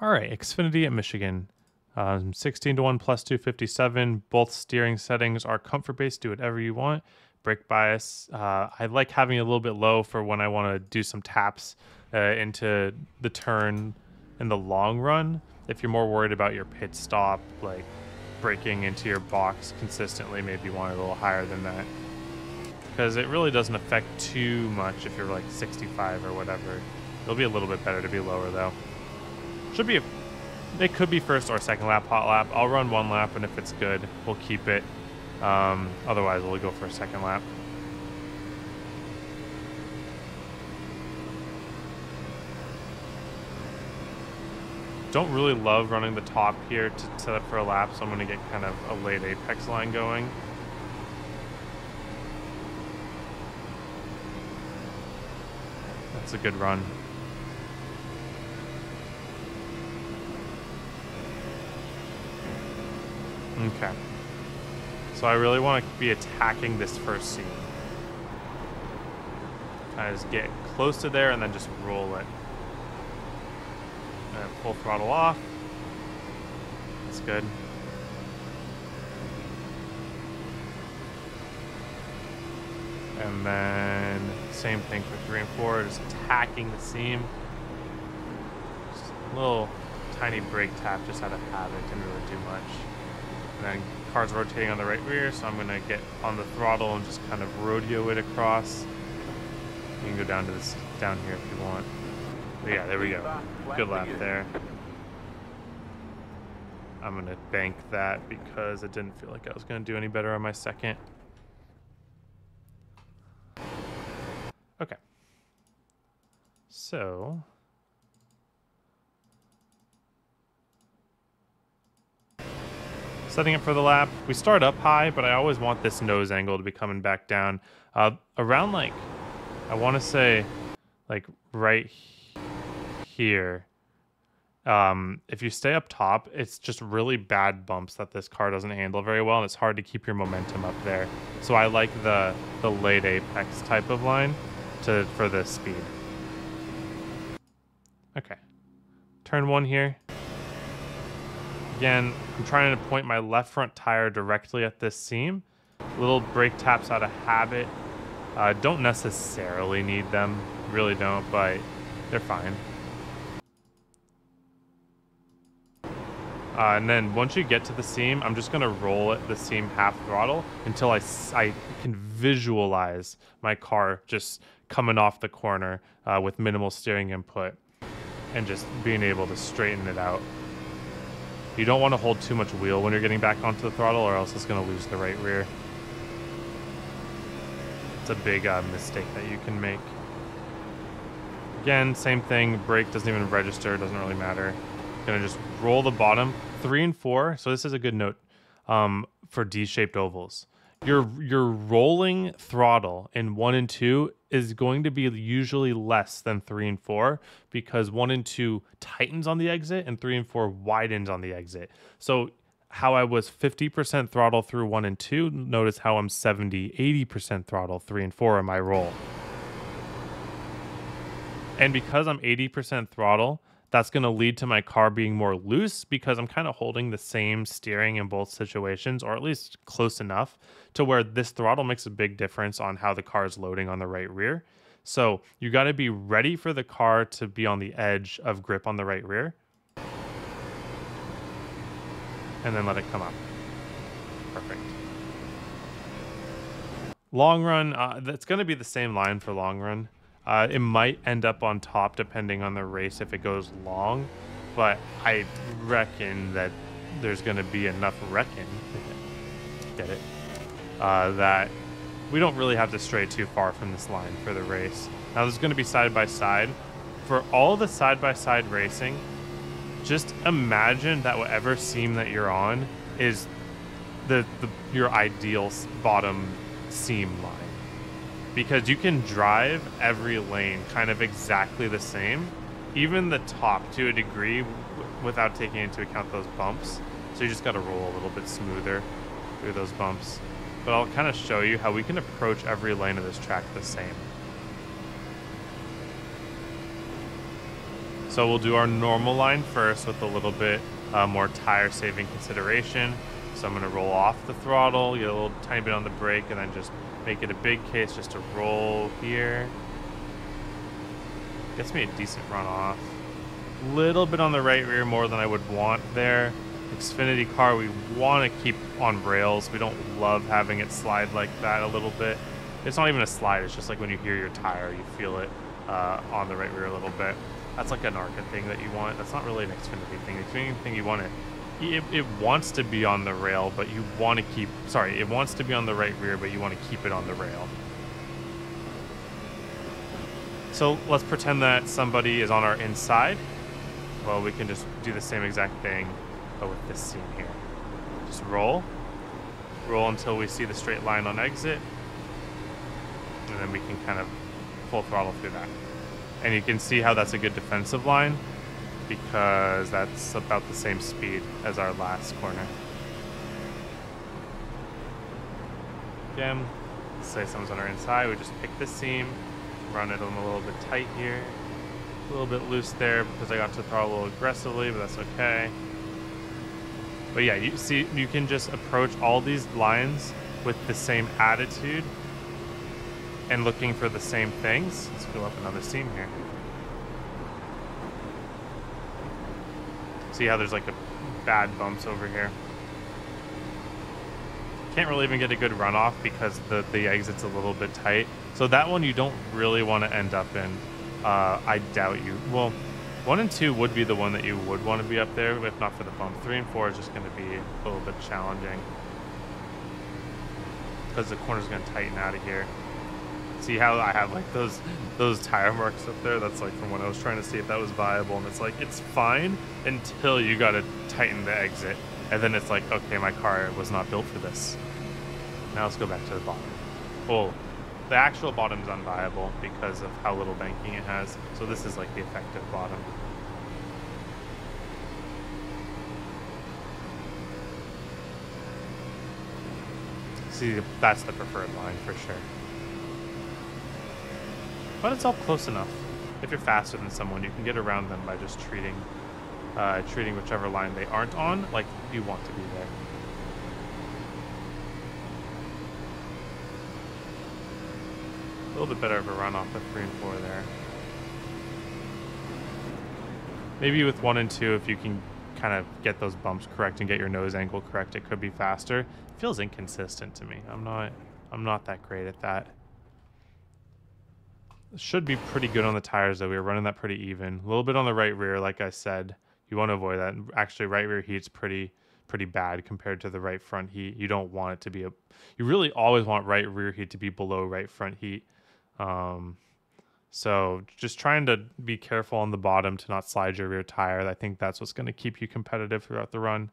All right, Xfinity at Michigan. 16 to 1 plus 257. Both steering settings are comfort based. Do whatever you want. Brake bias. I like having it a little bit low for when I want to do some taps into the turn in the long run. If you're more worried about your pit stop, like braking into your box consistently, maybe you want it a little higher than that. Because it really doesn't affect too much if you're like 65 or whatever. It'll be a little bit better to be lower though. Should be it could be first or second lap, hot lap. I'll run one lap, and if it's good, we'll keep it. Otherwise, we'll go for a second lap. Don't really love running the top here to set up for a lap, so I'm going to get kind of a late apex line going. That's a good run. Okay. So I really want to be attacking this first seam. Kind of just get close to there and then just roll it. And full throttle off. That's good. And then same thing for 3 and 4, just attacking the seam. Just a little tiny brake tap just out of habit, didn't really do much. And then car's rotating on the right rear, so I'm gonna get on the throttle and just kind of rodeo it across. You can go down to this down here if you want. But yeah, there we go. Good lap there. I'm gonna bank that because it didn't feel like I was gonna do any better on my second. Okay. So setting up for the lap. We start up high, but I always want this nose angle to be coming back down. Around like, I want to say like right here. If you stay up top, it's just really bad bumps that this car doesn't handle very well, and it's hard to keep your momentum up there. So I like the late apex type of line for this speed. Okay. Turn 1 here. Again, I'm trying to point my left front tire directly at this seam. Little brake taps out of habit. Don't necessarily need them. Really don't, but they're fine. And then once you get to the seam, I'm just going to roll at the seam half throttle until I can visualize my car just coming off the corner with minimal steering input and just being able to straighten it out. You don't want to hold too much wheel when you're getting back onto the throttle, or else it's going to lose the right rear. It's a big mistake that you can make. Again, same thing. Brake doesn't even register. Doesn't really matter. Going to just roll the bottom. 3 and 4. So this is a good note for D-shaped ovals. Your rolling throttle in 1 and 2 is going to be usually less than 3 and 4 because 1 and 2 tightens on the exit and 3 and 4 widens on the exit. So how I was 50% throttle through 1 and 2, notice how I'm 80% throttle 3 and 4 in my roll. And because I'm 80% throttle, that's going to lead to my car being more loose because I'm kind of holding the same steering in both situations, or at least close enough to where this throttle makes a big difference on how the car is loading on the right rear. So you got to be ready for the car to be on the edge of grip on the right rear. And then let it come up. Perfect. Long run, that's going to be the same line for long run. It might end up on top depending on the race if it goes long, but I reckon that there's going to be enough that we don't really have to stray too far from this line for the race. Now there's going to be side-by-side. For all the side-by-side racing, just imagine that whatever seam that you're on is your ideal bottom seam line. Because you can drive every lane kind of exactly the same, even the top to a degree without taking into account those bumps. So you just got to roll a little bit smoother through those bumps. But I'll kind of show you how we can approach every lane of this track the same. So we'll do our normal line first with a little bit more tire saving consideration. So I'm going to roll off the throttle, get a little tiny bit on the brake, and then just make it a big case just to roll here. Gets me a decent runoff. Little bit on the right rear more than I would want there. Xfinity car, we want to keep on rails. We don't love having it slide like that a little bit. It's not even a slide. It's just like when you hear your tire, you feel it on the right rear a little bit. That's like an ARCA thing that you want. That's not really an Xfinity thing. The Xfinity thing you want to... It wants to be on the rail, but you want to keep... Sorry, it wants to be on the right rear, but you want to keep it on the rail. So let's pretend that somebody is on our inside. Well, we can just do the same exact thing, but with this scene here. Just roll. Roll until we see the straight line on exit. And then we can kind of full throttle through that. And you can see how that's a good defensive line because that's about the same speed as our last corner. Again, say someone's on our inside, we just pick this seam, run it a little bit tight here. A little bit loose there because I got to throttle a little aggressively, but that's okay. But yeah, you see, you can just approach all these lines with the same attitude and looking for the same things. Let's go up another seam here. See how there's like a bad bumps over here. Can't really even get a good runoff because the exit's a little bit tight. So that one you don't really want to end up in. I doubt you. Well, 1 and 2 would be the one that you would want to be up there, if not for the bump. 3 and 4 is just going to be a little bit challenging because the corner's going to tighten out of here. See how I have like those tire marks up there? That's like from when I was trying to see if that was viable, and it's like it's fine until you got to tighten the exit, and then it's like, okay, my car was not built for this. Now let's go back to the bottom. Well, the actual bottom is unviable because of how little banking it has. So this is like the effective bottom. See, that's the preferred line for sure. But it's all close enough. If you're faster than someone, you can get around them by just treating whichever line they aren't on like you want to be there. A little bit better of a runoff with 3 and 4 there. Maybe with 1 and 2, if you can kind of get those bumps correct and get your nose angle correct, it could be faster. It feels inconsistent to me. I'm not that great at that. Should be pretty good on the tires though. We were running that pretty even. A little bit on the right rear, like I said. You want to avoid that. Actually, right rear heat's pretty bad compared to the right front heat. You don't want it to be you really always want right rear heat to be below right front heat. So just trying to be careful on the bottom to not slide your rear tire. I think that's what's going to keep you competitive throughout the run.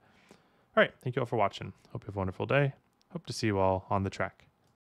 All right. Thank you all for watching. Hope you have a wonderful day. Hope to see you all on the track.